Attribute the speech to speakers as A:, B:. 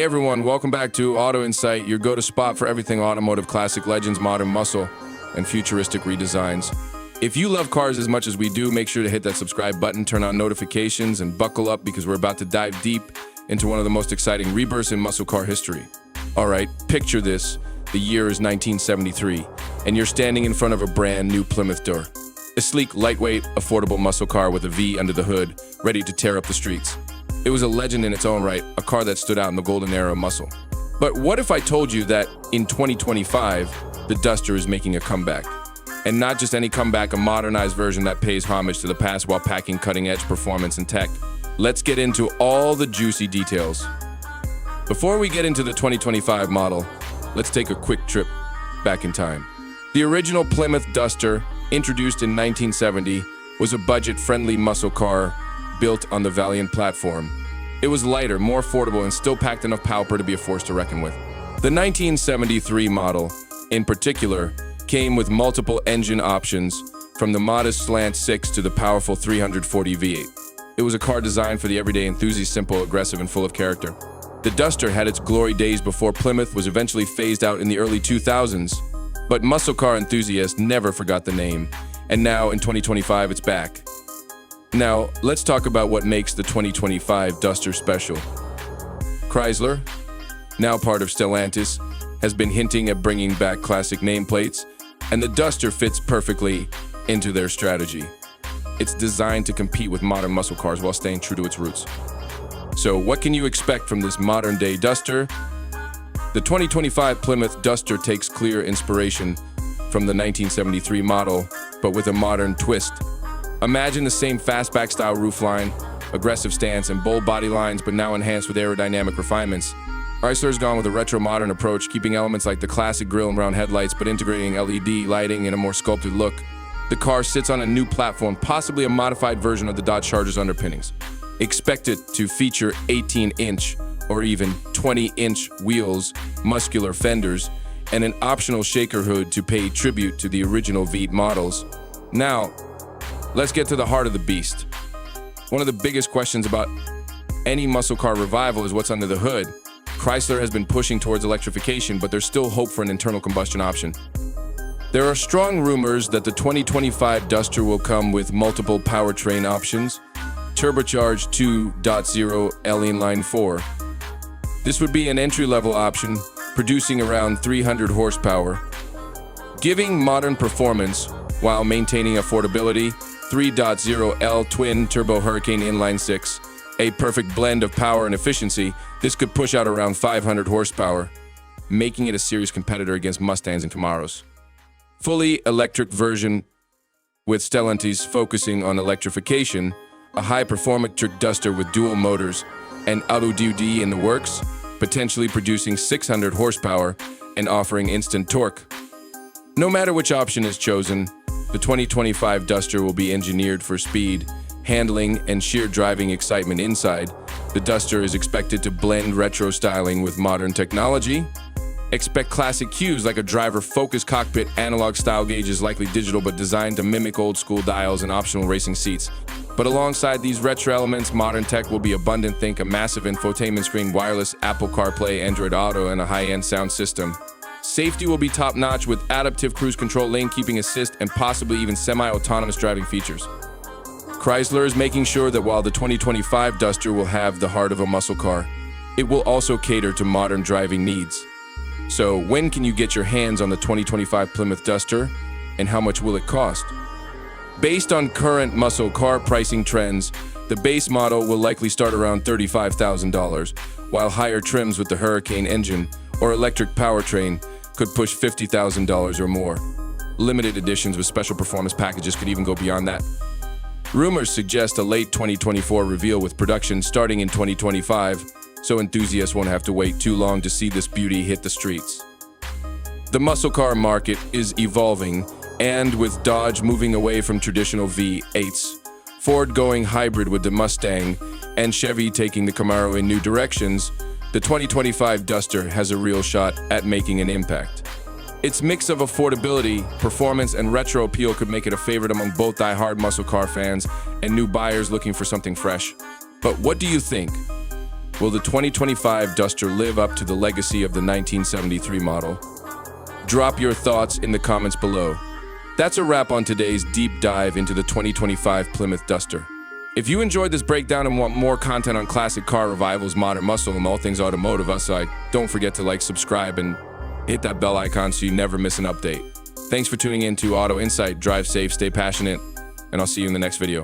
A: everyone, welcome back to Auto Insight, your go-to spot for everything automotive, classic legends, modern muscle, and futuristic redesigns. If you love cars as much as we do, make sure to hit that subscribe button, turn on notifications, and buckle up because we're about to dive deep into one of the most exciting rebirths in muscle car history. All right, picture this. The year is 1973, and you're standing in front of a brand new Plymouth Duster. A sleek, lightweight, affordable muscle car with a V under the hood, ready to tear up the streets. It was a legend in its own right, a car that stood out in the golden era of muscle. But what if I told you that in 2025, the Duster is making a comeback? And not just any comeback, a modernized version that pays homage to the past while packing cutting-edge performance and tech. Let's get into all the juicy details. Before we get into the 2025 model, let's take a quick trip back in time. The original Plymouth Duster, introduced in 1970, was a budget-friendly muscle car built on the Valiant platform. It was lighter, more affordable, and still packed enough power to be a force to reckon with. The 1973 model, in particular, came with multiple engine options, from the modest slant 6 to the powerful 340 V8. It was a car designed for the everyday enthusiast, simple, aggressive, and full of character. The Duster had its glory days before Plymouth was eventually phased out in the early 2000s, but muscle car enthusiasts never forgot the name, and now in 2025 it's back. Now, let's talk about what makes the 2025 Duster special. Chrysler, now part of Stellantis, has been hinting at bringing back classic nameplates, and the Duster fits perfectly into their strategy. It's designed to compete with modern muscle cars while staying true to its roots. So what can you expect from this modern-day Duster? The 2025 Plymouth Duster takes clear inspiration from the 1973 model, but with a modern twist. Imagine the same fastback-style roofline, aggressive stance, and bold body lines, but now enhanced with aerodynamic refinements. Chrysler's gone with a retro-modern approach, keeping elements like the classic grille and round headlights, but integrating LED lighting in a more sculpted look. The car sits on a new platform, possibly a modified version of the Dodge Charger's underpinnings. Expect it to feature 18-inch or even 20-inch wheels, muscular fenders, and an optional shaker hood to pay tribute to the original V8 models. Now, let's get to the heart of the beast. One of the biggest questions about any muscle car revival is what's under the hood. Chrysler has been pushing towards electrification, but there's still hope for an internal combustion option. There are strong rumors that the 2025 Duster will come with multiple powertrain options, turbocharged 2.0 L inline 4. This would be an entry-level option, producing around 300 horsepower, giving modern performance while maintaining affordability. 3.0 L twin turbo Hurricane inline 6, a perfect blend of power and efficiency. This could push out around 500 horsepower, making it a serious competitor against Mustangs and Camaros. Fully electric version with Stellantis focusing on electrification, a high-performance Duster with dual motors and auto-duty in the works, potentially producing 600 horsepower and offering instant torque. No matter which option is chosen, the 2025 Duster will be engineered for speed, handling, and sheer driving excitement inside. The Duster is expected to blend retro styling with modern technology. Expect classic cues like a driver-focused cockpit, analog style gauges, likely digital but designed to mimic old-school dials, and optional racing seats. But alongside these retro elements, modern tech will be abundant. Think a massive infotainment screen, wireless Apple CarPlay, Android Auto, and a high-end sound system. Safety will be top-notch with adaptive cruise control, lane keeping assist, and possibly even semi-autonomous driving features. Chrysler is making sure that while the 2025 Duster will have the heart of a muscle car, it will also cater to modern driving needs. So when can you get your hands on the 2025 Plymouth Duster, and how much will it cost? Based on current muscle car pricing trends, the base model will likely start around $35,000, while higher trims with the Hurricane engine or electric powertrain could push $50,000 or more. Limited editions with special performance packages could even go beyond that. Rumors suggest a late 2024 reveal with production starting in 2025, so enthusiasts won't have to wait too long to see this beauty hit the streets. The muscle car market is evolving, and with Dodge moving away from traditional V8s, Ford going hybrid with the Mustang, and Chevy taking the Camaro in new directions, the 2025 Duster has a real shot at making an impact. Its mix of affordability, performance, and retro appeal could make it a favorite among both die-hard muscle car fans and new buyers looking for something fresh. But what do you think? Will the 2025 Duster live up to the legacy of the 1973 model? Drop your thoughts in the comments below. That's a wrap on today's deep dive into the 2025 Plymouth Duster. If you enjoyed this breakdown and want more content on classic car revivals, modern muscle, and all things automotive aside, don't forget to like, subscribe, and hit that bell icon so you never miss an update. Thanks for tuning in to Auto Insight. Drive safe, stay passionate, and I'll see you in the next video.